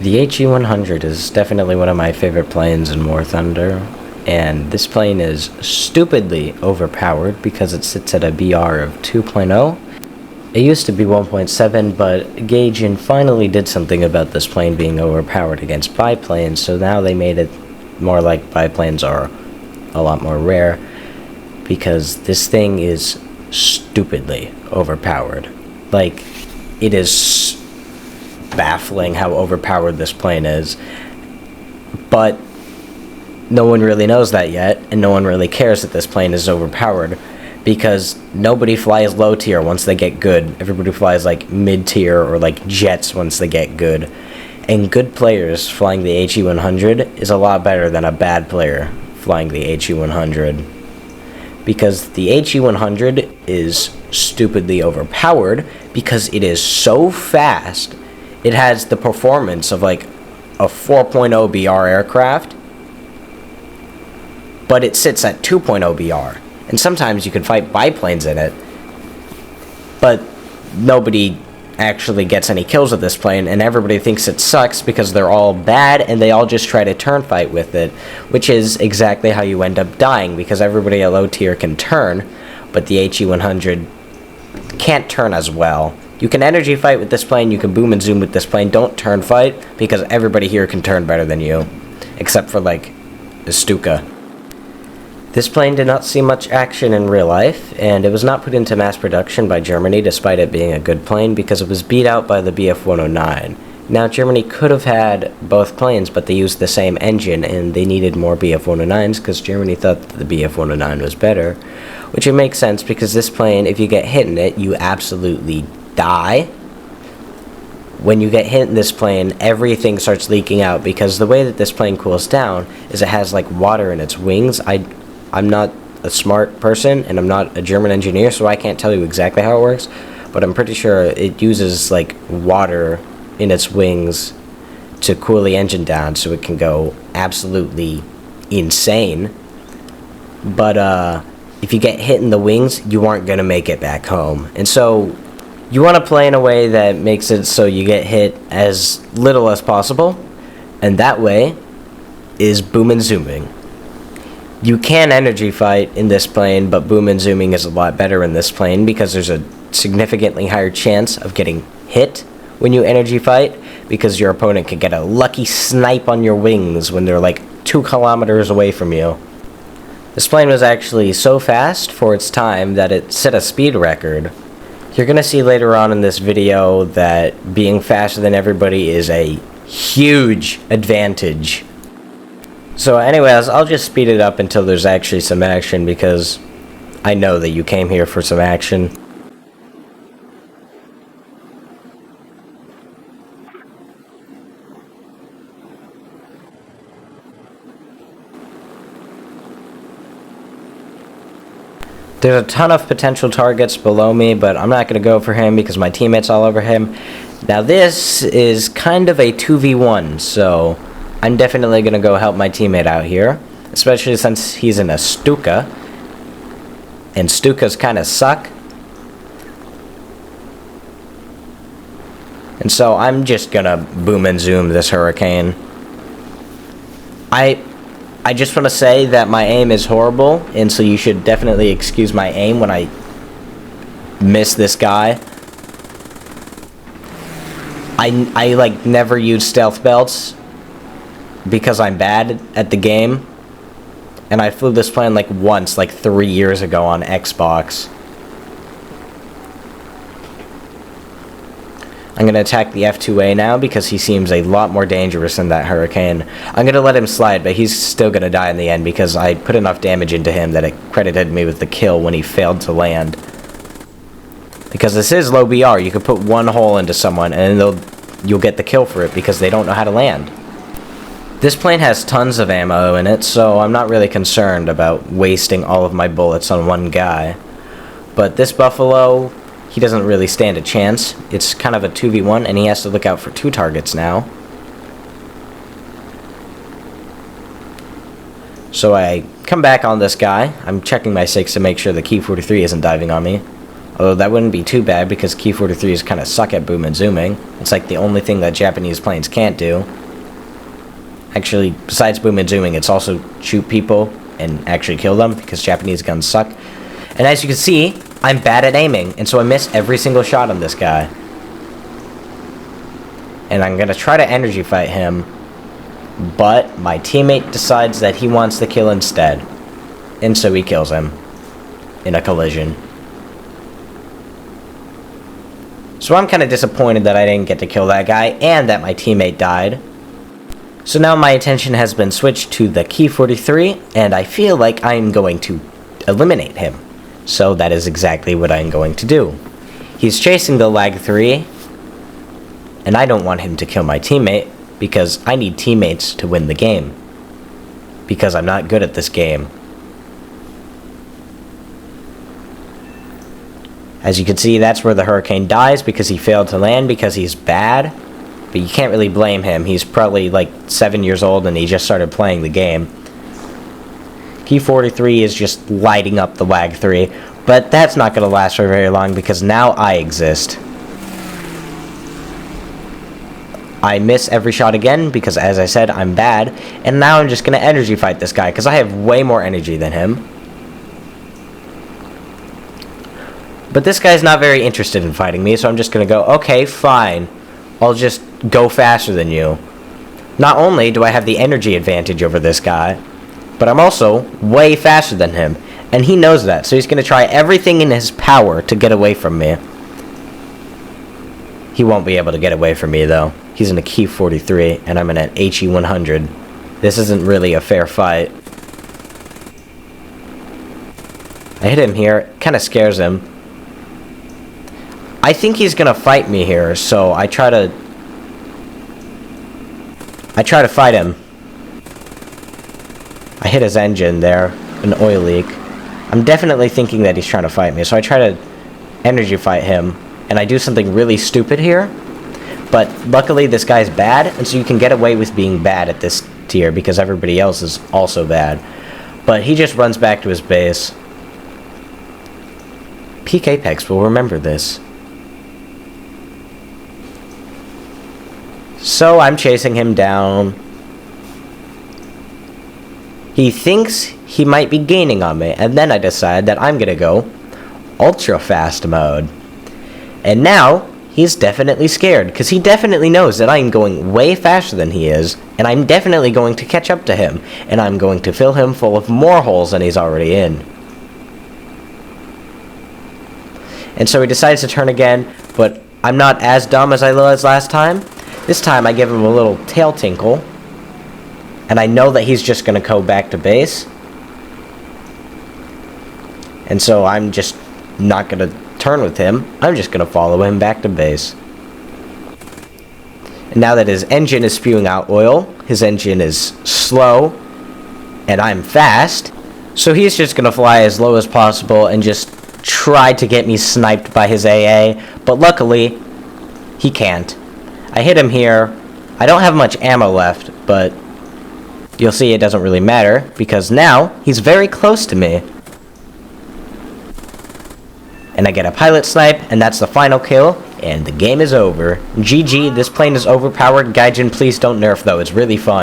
The HE-100 is definitely one of my favorite planes in War Thunder, and this plane is stupidly overpowered because it sits at a BR of 2.0. It used to be 1.7, but Gaijin finally did something about this plane being overpowered against biplanes, so now they made it more like biplanes are a lot more rare, because this thing is stupidly overpowered. Like, it is baffling how overpowered this plane is, but no one really knows that yet, and no one really cares that this plane is overpowered, because nobody flies low tier once they get good. Everybody flies like mid tier or like jets once they get good, and good players flying the HE-100 is a lot better than a bad player flying the HE-100, because the HE-100 is stupidly overpowered because it is so fast. It has the performance of like a 4.0 BR aircraft, but it sits at 2.0 BR. And sometimes you can fight biplanes in it, but nobody actually gets any kills with this plane, and everybody thinks it sucks because they're all bad and they all just try to turn fight with it, which is exactly how you end up dying, because everybody at low tier can turn, but the HE-100 can't turn as well. You can energy fight with this plane, you can boom and zoom with this plane, don't turn fight, because everybody here can turn better than you, except for, like, the Stuka. This plane did not see much action in real life, and it was not put into mass production by Germany despite it being a good plane, because it was beat out by the Bf-109. Now, Germany could have had both planes, but they used the same engine, and they needed more Bf-109s, because Germany thought that the Bf-109 was better, which would make sense, because this plane, if you get hit in it, you absolutely die. When you get hit in this plane, everything starts leaking out, because the way that this plane cools down is it has like water in its wings. I'm not a smart person, and I'm not a German engineer, so I can't tell you exactly how it works, but I'm pretty sure it uses like water in its wings to cool the engine down so it can go absolutely insane. But if you get hit in the wings, you aren't going to make it back home. And so you want to play in a way that makes it so you get hit as little as possible, and that way is boom and zooming. You can energy fight in this plane, but boom and zooming is a lot better in this plane because there's a significantly higher chance of getting hit when you energy fight, because your opponent can get a lucky snipe on your wings when they're like 2 kilometers away from you. This plane was actually so fast for its time that it set a speed record. You're going to see later on in this video that being faster than everybody is a huge advantage. So anyways, I'll just speed it up until there's actually some action, because I know that you came here for some action. There's a ton of potential targets below me, but I'm not going to go for him because my teammate's all over him. Now this is kind of a 2v1, so I'm definitely going to go help my teammate out here, especially since he's in a Stuka, and Stukas kind of suck. And so I'm just going to boom and zoom this Hurricane. I just want to say that my aim is horrible, and so you should definitely excuse my aim when I miss this guy. I like never use stealth belts because I'm bad at the game, and I flew this plane like once, like 3 years ago on Xbox. I'm going to attack the F2A now because he seems a lot more dangerous than that Hurricane. I'm going to let him slide, but he's still going to die in the end because I put enough damage into him that it credited me with the kill when he failed to land. Because this is low BR, you can put one hole into someone and you'll get the kill for it because they don't know how to land. This plane has tons of ammo in it, so I'm not really concerned about wasting all of my bullets on one guy. But this Buffalo, he doesn't really stand a chance. It's kind of a 2v1, and he has to look out for 2 targets now. So I come back on this guy. I'm checking my 6 to make sure the Ki-43 isn't diving on me. Although that wouldn't be too bad because Ki-43s kind of suck at boom and zooming. It's like the only thing that Japanese planes can't do. Actually, besides boom and zooming, it's also shoot people and actually kill them because Japanese guns suck. And as you can see, I'm bad at aiming, and so I miss every single shot on this guy. And I'm going to try to energy fight him, but my teammate decides that he wants the kill instead. And so he kills him in a collision. So I'm kind of disappointed that I didn't get to kill that guy and that my teammate died. So now my attention has been switched to the Ki-43, and I feel like I'm going to eliminate him. So that is exactly what I'm going to do. He's chasing the Lag 3, and I don't want him to kill my teammate because I need teammates to win the game. Because I'm not good at this game. As you can see, that's where the Hurricane dies because he failed to land because he's bad. But you can't really blame him. He's probably like 7 years old and he just started playing the game. Ki-43 is just lighting up the Lag 3. But that's not going to last for very long because now I exist. I miss every shot again because, as I said, I'm bad. And now I'm just going to energy fight this guy because I have way more energy than him. But this guy's not very interested in fighting me, so I'm just going to go, okay, fine. I'll just go faster than you. Not only do I have the energy advantage over this guy, but I'm also way faster than him. And he knows that, so he's going to try everything in his power to get away from me. He won't be able to get away from me, though. He's in a Ki-43, and I'm in an HE-100. This isn't really a fair fight. I hit him here. It kind of scares him. I think he's gonna fight me here, so I try to fight him. I hit his engine there, an oil leak. I'm definitely thinking that he's trying to fight me, so I try to energy fight him, and I do something really stupid here. But luckily this guy's bad, and so you can get away with being bad at this tier because everybody else is also bad. But he just runs back to his base. Peak Apex will remember this. So I'm chasing him down. He thinks he might be gaining on me, and then I decide that I'm gonna go ultra fast mode. And now he's definitely scared because he definitely knows that I'm going way faster than he is, and I'm definitely going to catch up to him, and I'm going to fill him full of more holes than he's already in. And so he decides to turn again, but I'm not as dumb as I was last time. This time I give him a little tail tinkle, and I know that he's just going to go back to base. And so I'm just not going to turn with him. I'm just going to follow him back to base. And now that his engine is spewing out oil, his engine is slow, and I'm fast, so he's just going to fly as low as possible and just try to get me sniped by his AA, but luckily, he can't. I hit him here. I don't have much ammo left, but you'll see it doesn't really matter, because now he's very close to me. And I get a pilot snipe, and that's the final kill, and the game is over. GG, this plane is overpowered. Gaijin, please don't nerf, though. It's really fun.